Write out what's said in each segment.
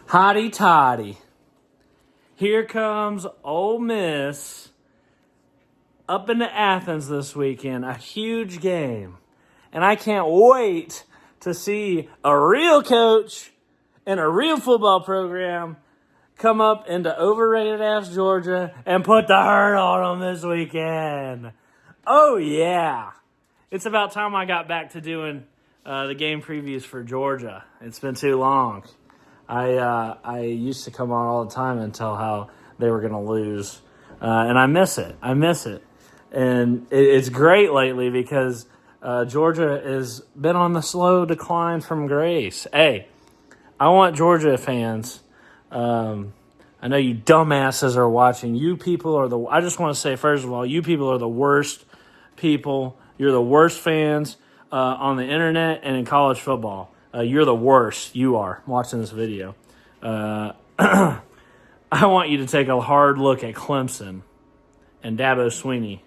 Hotty toddy. Here comes Ole Miss up into Athens this weekend. A huge game. And I can't wait to see a real coach and a real football program come up into overrated-ass Georgia and put the hurt on them this weekend. Oh, yeah. It's about time I got back to doing the game previews for Georgia. It's been too long. I used to come on all the time and tell how they were going to lose. And I miss it. And it's great lately because Georgia has been on the slow decline from grace. Hey, I want Georgia fans. I know you dumbasses are watching. You people are I just want to say, first of all, you people are the worst people. You're the worst fans on the internet and in college football. You're the worst. You are watching this video. I want you to take a hard look at Clemson and Dabo Swinney,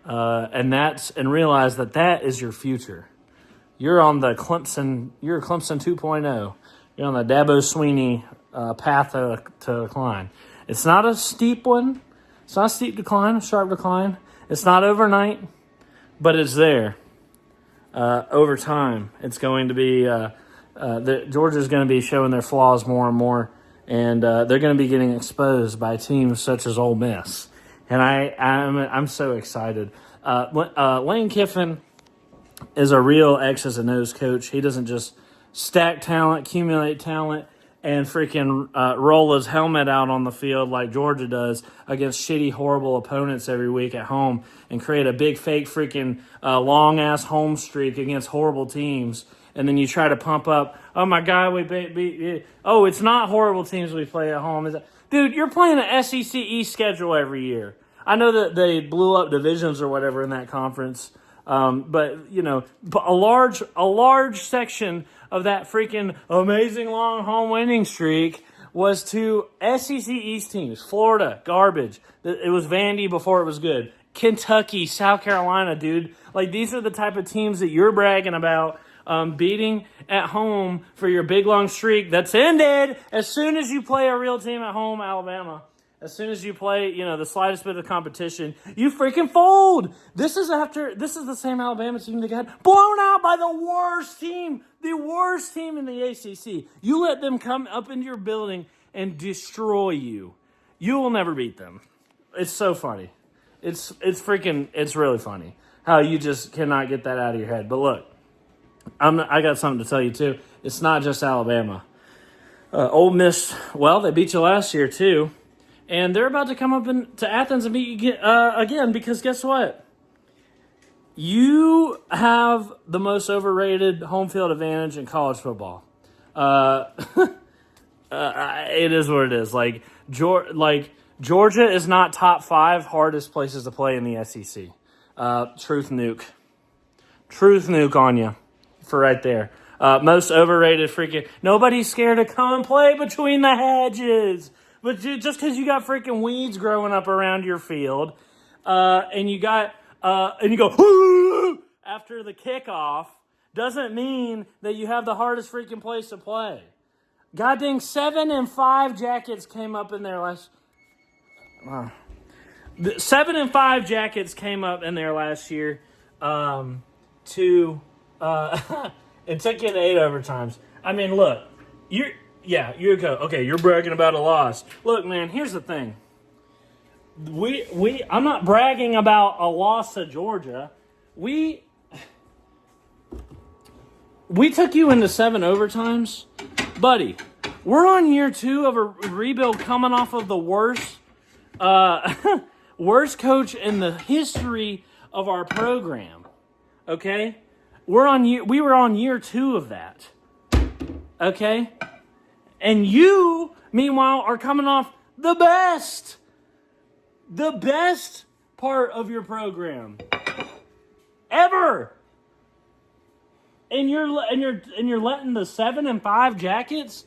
and realize that is your future. You're on the Clemson. You're Clemson 2.0. You're on the Dabo Swinney path to decline. It's not a steep one. It's not a steep decline, a sharp decline. It's not overnight, but it's there. Over time, it's going to be Georgia's going to be showing their flaws more and more, and they're going to be getting exposed by teams such as Ole Miss. And I'm so excited. Lane Kiffin is a real X's and O's coach. He doesn't just stack talent, accumulate talent, and freaking roll his helmet out on the field like Georgia does against shitty, horrible opponents every week at home and create a big, fake, freaking long-ass home streak against horrible teams. And then you try to pump up, oh, my God, we beat. Oh, it's not horrible teams we play at home. Dude, you're playing an SEC East schedule every year. I know that they blew up divisions or whatever in that conference, but, a large section of that freaking amazing long home winning streak was to SEC East teams. Florida, garbage. It was Vandy before it was good. Kentucky, South Carolina, dude. Like, these are the type of teams that you're bragging about beating at home for your big long streak that's ended as soon as you play a real team at home, Alabama. As soon as you play, the slightest bit of competition, you freaking fold. This is the same Alabama team that got blown out by the worst team in the ACC. You let them come up into your building and destroy you. You will never beat them. It's so funny. It's really funny how you just cannot get that out of your head. But look, I got something to tell you too. It's not just Alabama. Ole Miss, well, they beat you last year too. And they're about to come up to Athens and beat you again because guess what? You have the most overrated home field advantage in college football. It is what it is. Like Georgia is not top 5 hardest places to play in the SEC. Truth nuke on you for right there. Most overrated freaking. Nobody's scared to come and play between the hedges. But just because you got freaking weeds growing up around your field, and you go after the kickoff, doesn't mean that you have the hardest freaking place to play. God dang, 7-5 Jackets came up in there last. 7-5 Jackets came up in there last year. It took you to 8 overtimes. I mean, look, Yeah, you go. Okay, you're bragging about a loss. Look, man, here's the thing. I'm not bragging about a loss to Georgia. We took you into 7 overtimes. Buddy, we're on year 2 of a rebuild coming off of the worst coach in the history of our program. Okay? We were on year 2 of that. Okay? And you, meanwhile, are coming off the best part of your program ever. And you're letting the 7-5 Jackets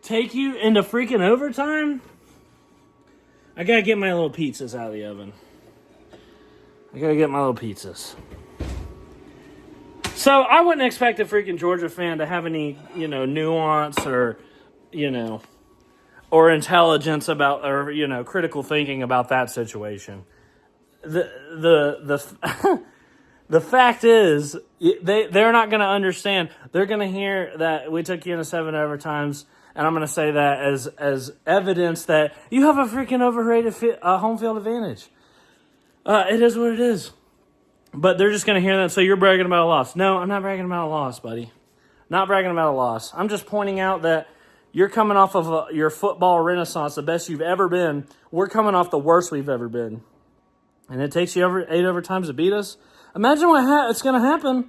take you into freaking overtime? I gotta get my little pizzas out of the oven. So I wouldn't expect a freaking Georgia fan to have any, nuance or or intelligence about, or critical thinking about that situation. The the fact is, they're not going to understand. They're going to hear that we took you into 7 overtimes, and I'm going to say that as evidence that you have a freaking overrated home field advantage. It is what it is. But they're just going to hear that, so you're bragging about a loss. No, I'm not bragging about a loss, buddy. Not bragging about a loss. I'm just pointing out that you're coming off of your football renaissance, the best you've ever been. We're coming off the worst we've ever been. And it takes you 8 overtimes to beat us. Imagine what it's going to happen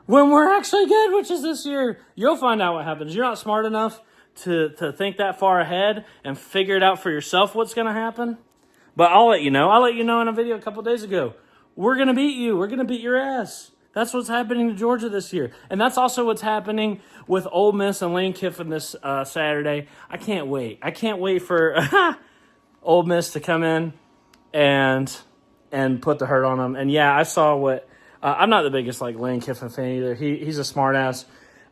when we're actually good, which is this year. You'll find out what happens. You're not smart enough to think that far ahead and figure it out for yourself what's going to happen. But I'll let you know. I let you know in a video a couple days ago. We're going to beat you. We're going to beat your ass. That's what's happening to Georgia this year. And that's also what's happening with Ole Miss and Lane Kiffin this Saturday. I can't wait. I can't wait for Ole Miss to come in and put the hurt on them. And yeah, I saw what I'm not the biggest Lane Kiffin fan either. He's a smart ass.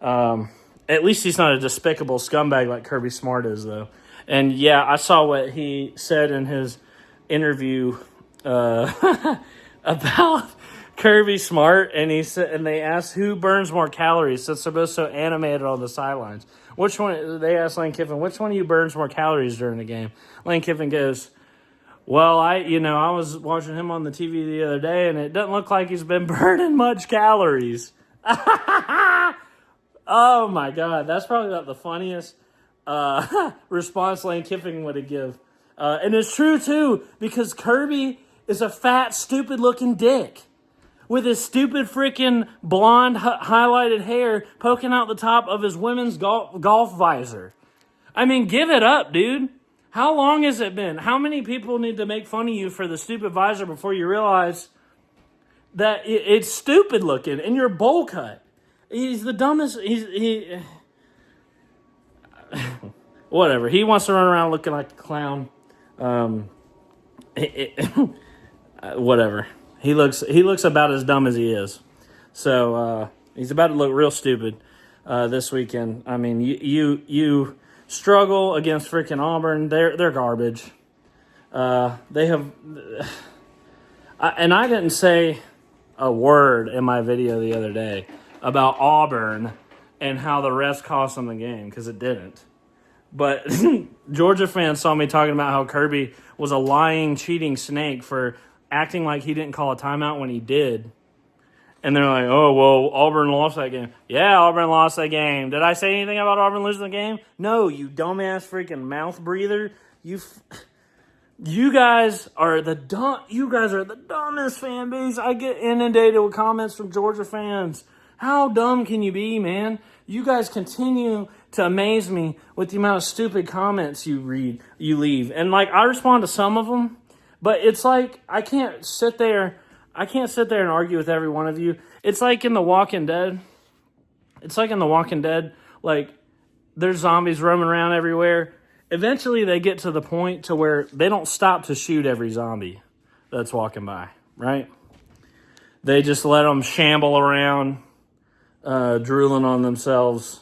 At least he's not a despicable scumbag like Kirby Smart is, though. And yeah, I saw what he said in his interview about Kirby Smart, and he said, and they asked who burns more calories since they're both so animated on the sidelines. Which one? They asked Lane Kiffin, which one of you burns more calories during the game? Lane Kiffin goes, well, I was watching him on the TV the other day, and it doesn't look like he's been burning much calories. Oh my God, that's probably about the funniest response Lane Kiffin would have give. And it's true too, because Kirby is a fat, stupid-looking dick with his stupid freaking blonde highlighted hair poking out the top of his women's golf visor. I mean, give it up, dude. How long has it been? How many people need to make fun of you for the stupid visor before you realize that it's stupid looking and you're bowl cut? He's the dumbest. Whatever. He wants to run around looking like a clown. Whatever. He looks about as dumb as he is. So he's about to look real stupid this weekend. I mean, you struggle against freaking Auburn. They're garbage. They have, and I didn't say a word in my video the other day about Auburn and how the refs cost them the game, because it didn't. But Georgia fans saw me talking about how Kirby was a lying, cheating snake for acting like he didn't call a timeout when he did. And they're like, oh, well, Auburn lost that game. Yeah, Auburn lost that game. Did I say anything about Auburn losing the game? No, you dumbass freaking mouth breather. You guys are the dumbest fan base. I get inundated with comments from Georgia fans. How dumb can you be, man? You guys continue to amaze me with the amount of stupid comments you leave. And I respond to some of them, but it's like I can't sit there and argue with every one of you. It's like in The Walking Dead. There's zombies roaming around everywhere. Eventually they get to the point to where they don't stop to shoot every zombie that's walking by, right? They just let them shamble around, drooling on themselves.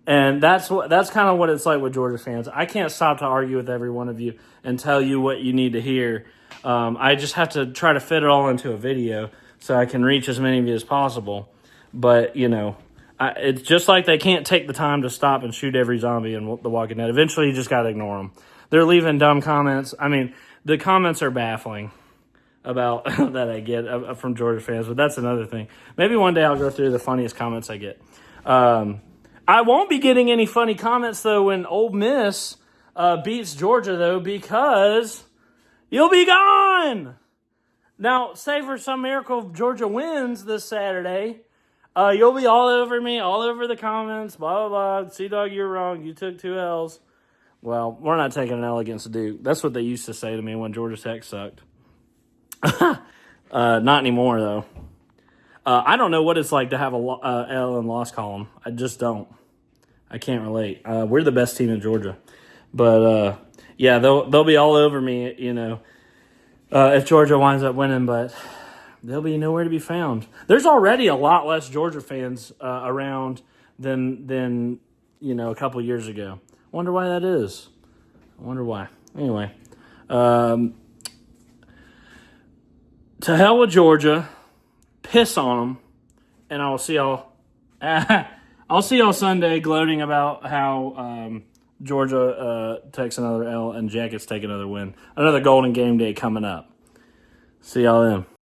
And that's kind of what it's like with Georgia fans. I can't stop to argue with every one of you and tell you what you need to hear. I just have to try to fit it all into a video so I can reach as many of you as possible. But, it's just like they can't take the time to stop and shoot every zombie in The Walking Dead. Eventually, you just got to ignore them. They're leaving dumb comments. I mean, the comments are baffling about that I get from Georgia fans, but that's another thing. Maybe one day I'll go through the funniest comments I get. I won't be getting any funny comments, though, when Ole Miss beats Georgia, though, because you'll be gone. Now, say for some miracle Georgia wins this Saturday, you'll be all over me, all over the comments, blah, blah, blah. C-Dog, you're wrong. You took 2 L's. Well, we're not taking an L against Duke. That's what they used to say to me when Georgia Tech sucked. Not anymore, though. I don't know what it's like to have a L in loss column. I just don't. I can't relate. We're the best team in Georgia. But, yeah, they'll be all over me, if Georgia winds up winning, but they'll be nowhere to be found. There's already a lot less Georgia fans around than a couple years ago. Wonder why that is. I wonder why. Anyway, to hell with Georgia. Piss on them, and I will see y'all. I'll see y'all Sunday, gloating about how Georgia takes another L and Jackets take another win. Another Golden Game Day coming up. See y'all then.